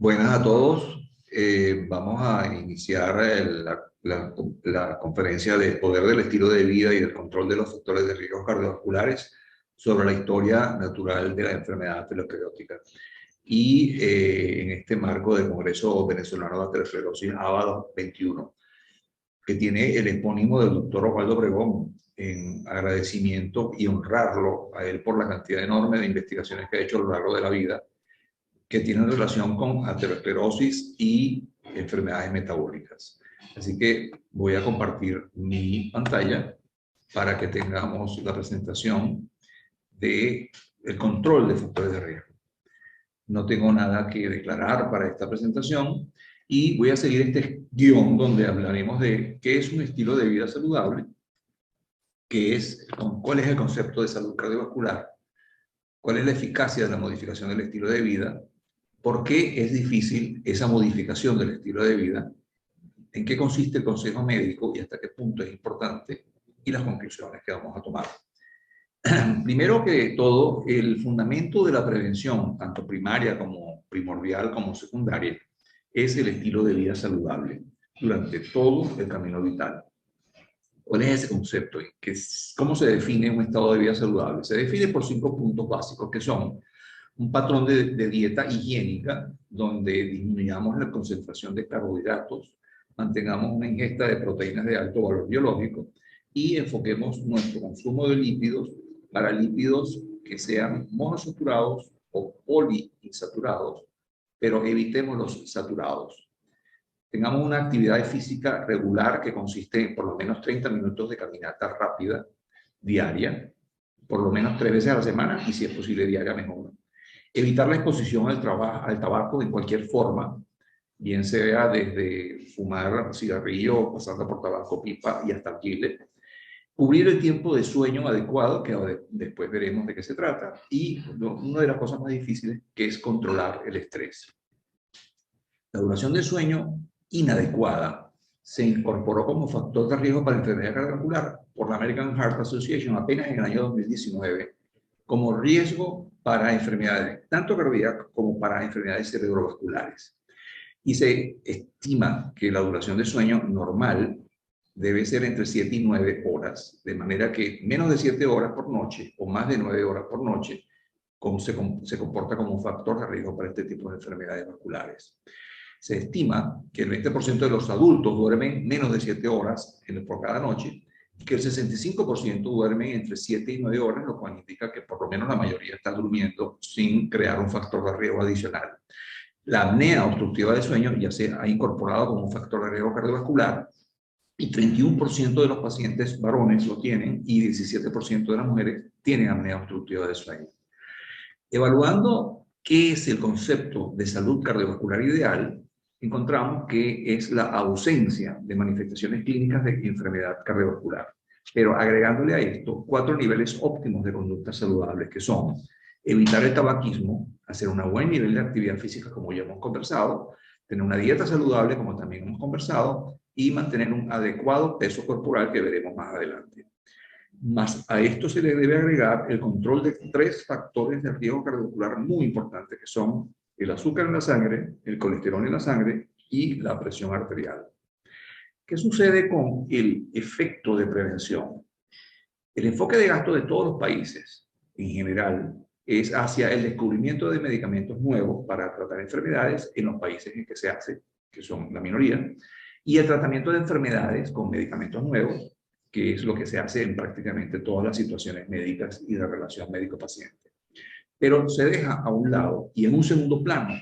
Buenas a todos. Vamos a iniciar la conferencia de Poder del Estilo de Vida y del Control de los Factores de Riesgo Cardiovasculares sobre la historia natural de la enfermedad aterosclerótica. Y en este marco del Congreso Venezolano de Aterosclerosis AVA 21, que tiene el epónimo del doctor Osvaldo Obregón, en agradecimiento y honrarlo a él por la cantidad enorme de investigaciones que ha hecho a lo largo de la vida, que tienen relación con aterosclerosis y enfermedades metabólicas. Así que voy a compartir mi pantalla para que tengamos la presentación del control de factores de riesgo. No tengo nada que declarar para esta presentación y voy a seguir este guión donde hablaremos de qué es un estilo de vida saludable, cuál es el concepto de salud cardiovascular, cuál es la eficacia de la modificación del estilo de vida, por qué es difícil esa modificación del estilo de vida, en qué consiste el consejo médico y hasta qué punto es importante, y las conclusiones que vamos a tomar. Primero que todo, el fundamento de la prevención, tanto primaria como primordial como secundaria, es el estilo de vida saludable durante todo el camino vital. ¿Cuál es ese concepto? ¿Cómo se define un estado de vida saludable? Se define por 5 puntos básicos que son un patrón de dieta higiénica, donde disminuyamos la concentración de carbohidratos, mantengamos una ingesta de proteínas de alto valor biológico y enfoquemos nuestro consumo de lípidos para lípidos que sean monosaturados o poliinsaturados, pero evitemos los saturados. Tengamos una actividad física regular que consiste en por lo menos 30 minutos de caminata rápida diaria, por lo menos 3 veces a la semana y si es posible diaria mejor. Evitar la exposición al tabaco en cualquier forma, bien sea desde fumar cigarrillo, pasando por tabaco, pipa y hasta alquiler. Cubrir el tiempo de sueño adecuado, que después veremos de qué se trata. Y una de las cosas más difíciles, que es controlar el estrés. La duración del sueño inadecuada se incorporó como factor de riesgo para la enfermedad cardiovascular por la American Heart Association apenas en el año 2019, como riesgo para enfermedades tanto cardíacas como para enfermedades cerebrovasculares. Y se estima que la duración de sueño normal debe ser entre 7 y 9 horas, de manera que menos de 7 horas por noche o más de 9 horas por noche se comporta como un factor de riesgo para este tipo de enfermedades vasculares. Se estima que el 20% de los adultos duermen menos de 7 horas por cada noche, y que el 65% duermen entre 7 y 9 horas, lo cual indica que por lo menos la mayoría está durmiendo sin crear un factor de riesgo adicional. La apnea obstructiva del sueño ya se ha incorporado como un factor de riesgo cardiovascular y 31% de los pacientes varones lo tienen y 17% de las mujeres tienen apnea obstructiva del sueño. Evaluando qué es el concepto de salud cardiovascular ideal, encontramos que es la ausencia de manifestaciones clínicas de enfermedad cardiovascular. Pero agregándole a esto 4 niveles óptimos de conducta saludable, que son evitar el tabaquismo, hacer un buen nivel de actividad física, como ya hemos conversado, tener una dieta saludable, como también hemos conversado, y mantener un adecuado peso corporal, que veremos más adelante. Más a esto se le debe agregar el control de 3 factores de riesgo cardiovascular muy importantes, que son el azúcar en la sangre, el colesterol en la sangre y la presión arterial. ¿Qué sucede con el efecto de prevención? El enfoque de gasto de todos los países, en general, es hacia el descubrimiento de medicamentos nuevos para tratar enfermedades en los países en que se hace, que son la minoría, y el tratamiento de enfermedades con medicamentos nuevos, que es lo que se hace en prácticamente todas las situaciones médicas y de relación médico-paciente. Pero se deja a un lado y en un segundo plano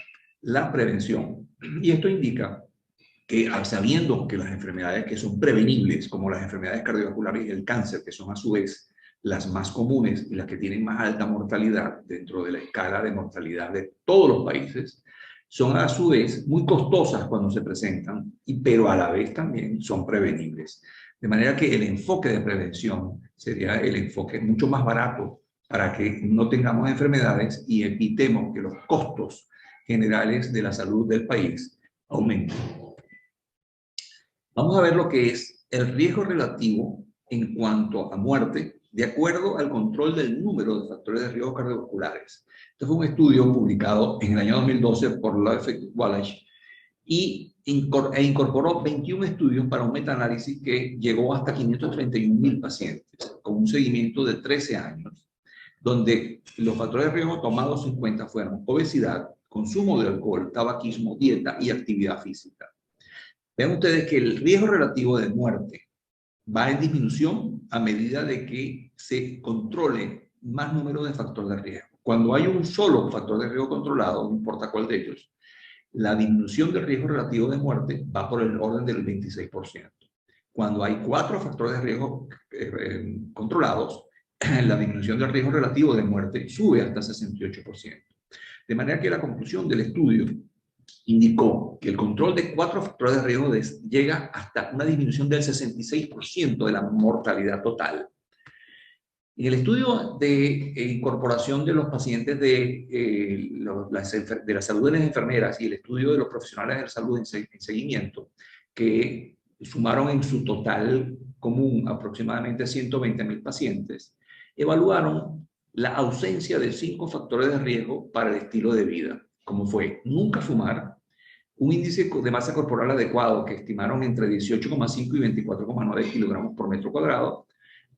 la prevención. Y esto indica que, sabiendo que las enfermedades que son prevenibles, como las enfermedades cardiovasculares y el cáncer, que son a su vez las más comunes y las que tienen más alta mortalidad dentro de la escala de mortalidad de todos los países, son a su vez muy costosas cuando se presentan, pero a la vez también son prevenibles. De manera que el enfoque de prevención sería el enfoque mucho más barato para que no tengamos enfermedades y evitemos que los costos generales de la salud del país aumenten. Vamos a ver lo que es el riesgo relativo en cuanto a muerte de acuerdo al control del número de factores de riesgo cardiovasculares. Este fue un estudio publicado en el año 2012 por Leffect Wallach e incorporó 21 estudios para un metaanálisis que llegó hasta 531.000 pacientes, con un seguimiento de 13 años, donde los factores de riesgo tomados en cuenta fueron obesidad, consumo de alcohol, tabaquismo, dieta y actividad física. Vean ustedes que el riesgo relativo de muerte va en disminución a medida de que se controle más número de factores de riesgo. Cuando hay un solo factor de riesgo controlado, no importa cuál de ellos, la disminución del riesgo relativo de muerte va por el orden del 26%. Cuando hay 4 factores de riesgo controlados, la disminución del riesgo relativo de muerte sube hasta 68%. De manera que la conclusión del estudio indicó que el control de 4 factores de riesgo llega hasta una disminución del 66% de la mortalidad total. En el estudio de incorporación de los pacientes de la salud de las enfermeras y el estudio de los profesionales de la salud en seguimiento, que sumaron en su total común aproximadamente 120.000 pacientes, evaluaron la ausencia de 5 factores de riesgo para el estilo de vida, como fue nunca fumar, un índice de masa corporal adecuado que estimaron entre 18,5 y 24,9 kilogramos por metro cuadrado,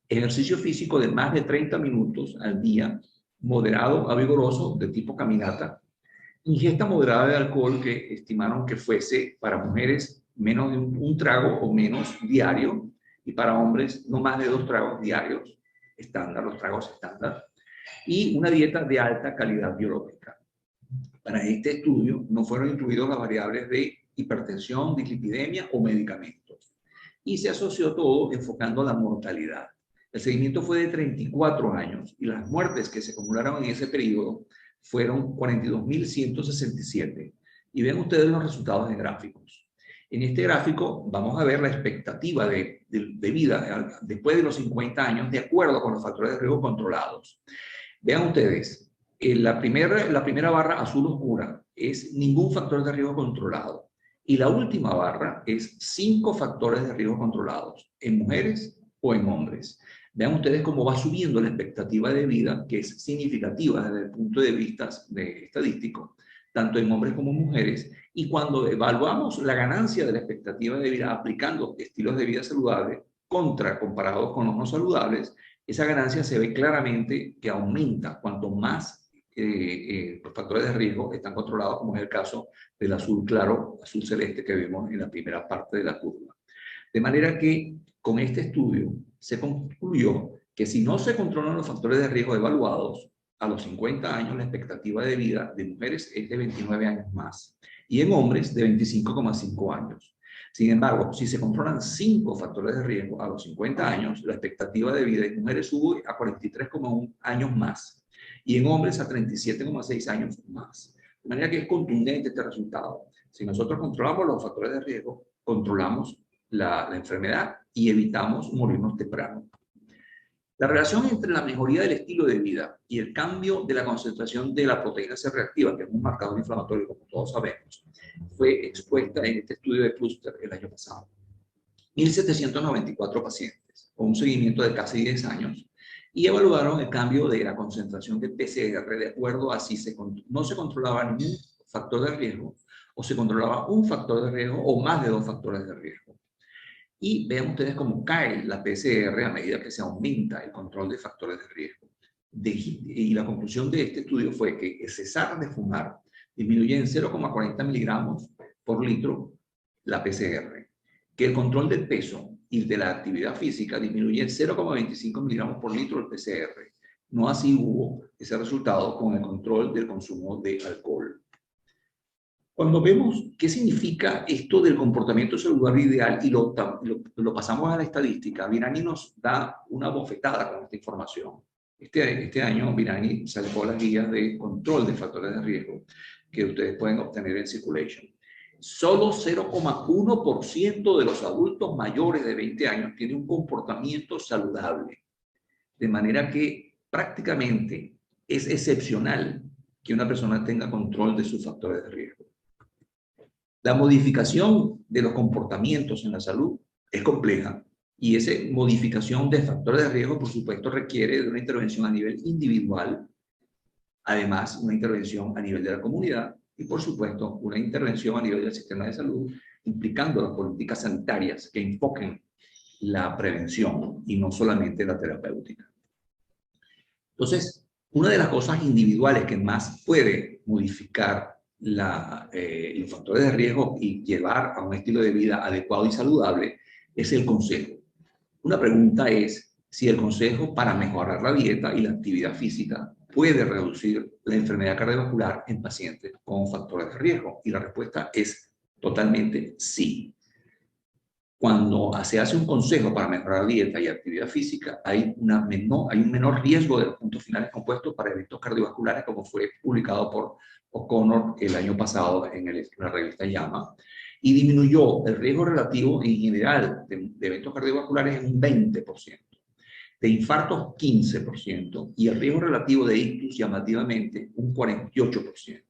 ejercicio físico de más de 30 minutos al día, moderado a vigoroso de tipo caminata, ingesta moderada de alcohol que estimaron que fuese para mujeres menos de un trago o menos diario y para hombres no más de 2 tragos diarios, estándar, los tragos estándar, y una dieta de alta calidad biológica. Para este estudio no fueron incluidos las variables de hipertensión, dislipidemia o medicamentos. Y se asoció todo enfocando la mortalidad. El seguimiento fue de 34 años y las muertes que se acumularon en ese periodo fueron 42.167. Y ven ustedes los resultados en gráficos. En este gráfico vamos a ver la expectativa de vida después de los 50 años de acuerdo con los factores de riesgo controlados. Vean ustedes, la primera barra azul oscura es ningún factor de riesgo controlado. Y la última barra es 5 factores de riesgo controlados en mujeres o en hombres. Vean ustedes cómo va subiendo la expectativa de vida, que es significativa desde el punto de vista estadístico, tanto en hombres como mujeres. Y cuando evaluamos la ganancia de la expectativa de vida aplicando estilos de vida saludables comparados con los no saludables, esa ganancia se ve claramente que aumenta cuanto más los factores de riesgo están controlados, como es el caso del azul claro, azul celeste que vemos en la primera parte de la curva. De manera que con este estudio se concluyó que si no se controlan los factores de riesgo evaluados, a los 50 años la expectativa de vida de mujeres es de 29 años más y en hombres de 25,5 años. Sin embargo, si se controlan 5 factores de riesgo a los 50 años, la expectativa de vida de mujeres sube a 43,1 años más y en hombres a 37,6 años más. De manera que es contundente este resultado. Si nosotros controlamos los factores de riesgo, controlamos la enfermedad y evitamos morirnos temprano. La relación entre la mejoría del estilo de vida y el cambio de la concentración de la proteína C reactiva, que es un marcador inflamatorio, como todos sabemos, fue expuesta en este estudio de clúster el año pasado. 1.794 pacientes, con un seguimiento de casi 10 años, y evaluaron el cambio de la concentración de PCR de acuerdo a si no se controlaba ningún factor de riesgo o se controlaba un factor de riesgo o más de 2 factores de riesgo. Y vean ustedes cómo cae la PCR a medida que se aumenta el control de factores de riesgo. Y la conclusión de este estudio fue que el cesar de fumar disminuye en 0,40 miligramos por litro la PCR, que el control del peso y de la actividad física disminuye en 0,25 miligramos por litro el PCR. No así hubo ese resultado con el control del consumo de alcohol. Cuando vemos qué significa esto del comportamiento saludable ideal y lo pasamos a la estadística, Virani nos da una bofetada con esta información. Este año Virani sacó las guías de control de factores de riesgo que ustedes pueden obtener en Circulation. Solo 0,1% de los adultos mayores de 20 años tiene un comportamiento saludable. De manera que prácticamente es excepcional que una persona tenga control de sus factores de riesgo. La modificación de los comportamientos en la salud es compleja Y esa modificación de factores de riesgo, por supuesto, requiere de una intervención a nivel individual, además una intervención a nivel de la comunidad y, por supuesto, una intervención a nivel del sistema de salud, implicando las políticas sanitarias que enfoquen la prevención y no solamente la terapéutica. Entonces, una de las cosas individuales que más puede modificar los factores de riesgo y llevar a un estilo de vida adecuado y saludable es el consejo. Una pregunta es si el consejo para mejorar la dieta y la actividad física puede reducir la enfermedad cardiovascular en pacientes con factores de riesgo. Y la respuesta es totalmente sí. Cuando se hace un consejo para mejorar dieta y actividad física, hay un menor riesgo de los puntos finales compuestos para eventos cardiovasculares, como fue publicado por O'Connor el año pasado en la revista JAMA, y disminuyó el riesgo relativo en general de eventos cardiovasculares en un 20%, de infartos 15%, y el riesgo relativo de ictus llamativamente un 48%.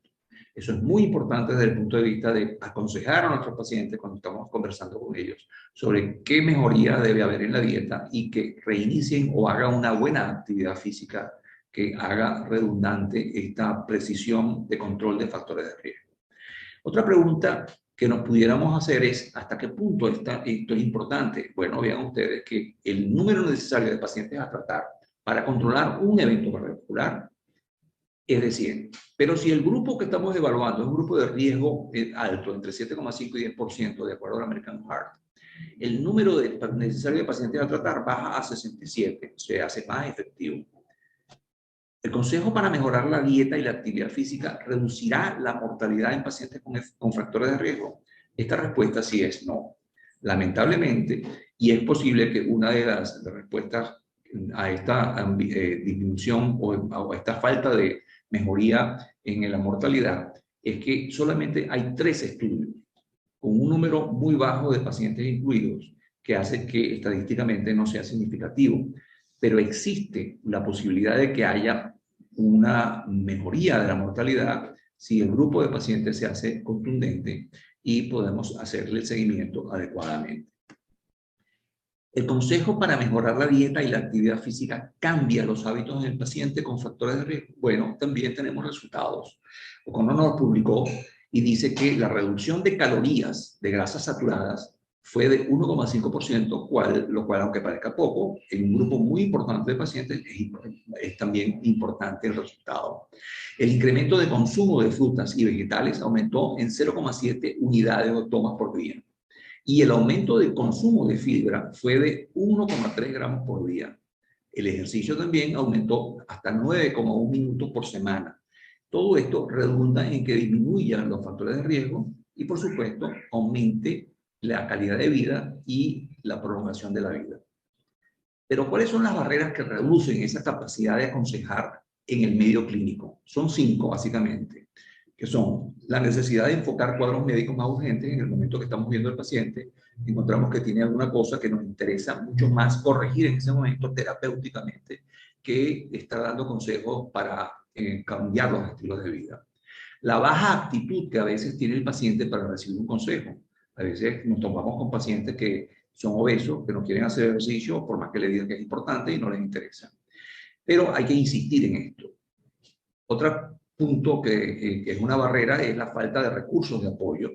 Eso es muy importante desde el punto de vista de aconsejar a nuestros pacientes cuando estamos conversando con ellos sobre qué mejoría debe haber en la dieta y que reinicien o hagan una buena actividad física que haga redundante esta precisión de control de factores de riesgo. Otra pregunta que nos pudiéramos hacer es ¿hasta qué punto esto es importante? Bueno, vean ustedes que el número necesario de pacientes a tratar para controlar un evento cardiovascular es de 100. Pero si el grupo que estamos evaluando es un grupo de riesgo alto, entre 7,5 y 10%, de acuerdo al American Heart, el número necesario de pacientes a tratar baja a 67, se hace más efectivo. El consejo para mejorar la dieta y la actividad física reducirá la mortalidad en pacientes con factores de riesgo. Esta respuesta sí es no. Lamentablemente, y es posible que una de las respuestas a esta disminución o a esta falta de mejoría en la mortalidad es que solamente hay 3 estudios con un número muy bajo de pacientes incluidos que hace que estadísticamente no sea significativo, pero existe la posibilidad de que haya una mejoría de la mortalidad si el grupo de pacientes se hace contundente y podemos hacerle el seguimiento adecuadamente. El consejo para mejorar la dieta y la actividad física cambia los hábitos en el paciente con factores de riesgo. Bueno, también tenemos resultados. O'Connor nos publicó y dice que la reducción de calorías de grasas saturadas fue de 1,5%, lo cual, aunque parezca poco, en un grupo muy importante de pacientes es también importante el resultado. El incremento de consumo de frutas y vegetales aumentó en 0,7 unidades o tomas por día. Y el aumento del consumo de fibra fue de 1,3 gramos por día. El ejercicio también aumentó hasta 9,1 minutos por semana. Todo esto redunda en que disminuyan los factores de riesgo y, por supuesto, aumente la calidad de vida y la prolongación de la vida. Pero, ¿cuáles son las barreras que reducen esa capacidad de aconsejar en el medio clínico? Son 5, básicamente, que son la necesidad de enfocar cuadros médicos más urgentes en el momento que estamos viendo al paciente. Encontramos que tiene alguna cosa que nos interesa mucho más corregir en ese momento terapéuticamente que estar dando consejos para cambiar los estilos de vida. La baja actitud que a veces tiene el paciente para recibir un consejo. A veces nos topamos con pacientes que son obesos, que no quieren hacer ejercicio, por más que le digan que es importante y no les interesa. Pero hay que insistir en esto. Otro punto que es una barrera es la falta de recursos de apoyo.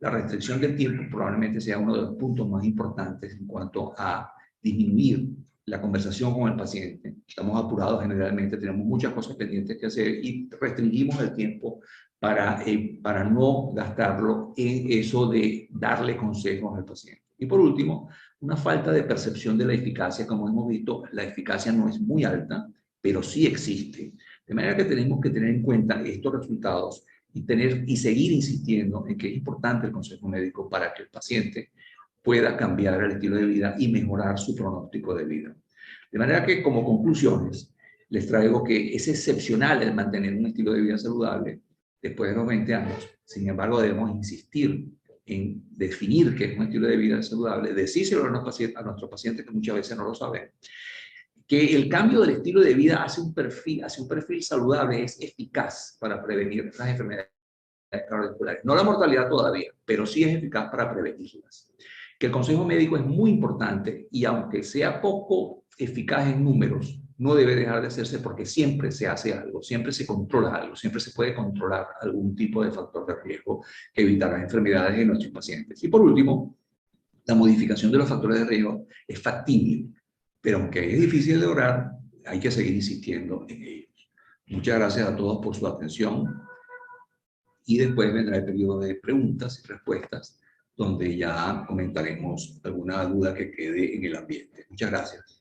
La restricción del tiempo probablemente sea uno de los puntos más importantes en cuanto a disminuir la conversación con el paciente. Estamos apurados generalmente, tenemos muchas cosas pendientes que hacer y restringimos el tiempo para no gastarlo en eso de darle consejos al paciente. Y por último, una falta de percepción de la eficacia. Como hemos visto, la eficacia no es muy alta, pero sí existe. De manera que tenemos que tener en cuenta estos resultados y seguir insistiendo en que es importante el consejo médico para que el paciente pueda cambiar el estilo de vida y mejorar su pronóstico de vida. De manera que, como conclusiones, les traigo que es excepcional el mantener un estilo de vida saludable después de los 20 años. Sin embargo, debemos insistir en definir qué es un estilo de vida saludable, decírselo a nuestros pacientes que muchas veces no lo saben, que el cambio del estilo de vida hacia un perfil saludable es eficaz para prevenir las enfermedades cardiovasculares. No la mortalidad todavía, pero sí es eficaz para prevenirlas. que el consejo médico es muy importante y aunque sea poco eficaz en números, no debe dejar de hacerse porque siempre se hace algo, siempre se controla algo, siempre se puede controlar algún tipo de factor de riesgo que evitará enfermedades en nuestros pacientes. Y por último, la modificación de los factores de riesgo es factible, pero aunque es difícil de lograr, hay que seguir insistiendo en ellos. Muchas gracias a todos por su atención y después vendrá el periodo de preguntas y respuestas donde ya comentaremos alguna duda que quede en el ambiente. Muchas gracias.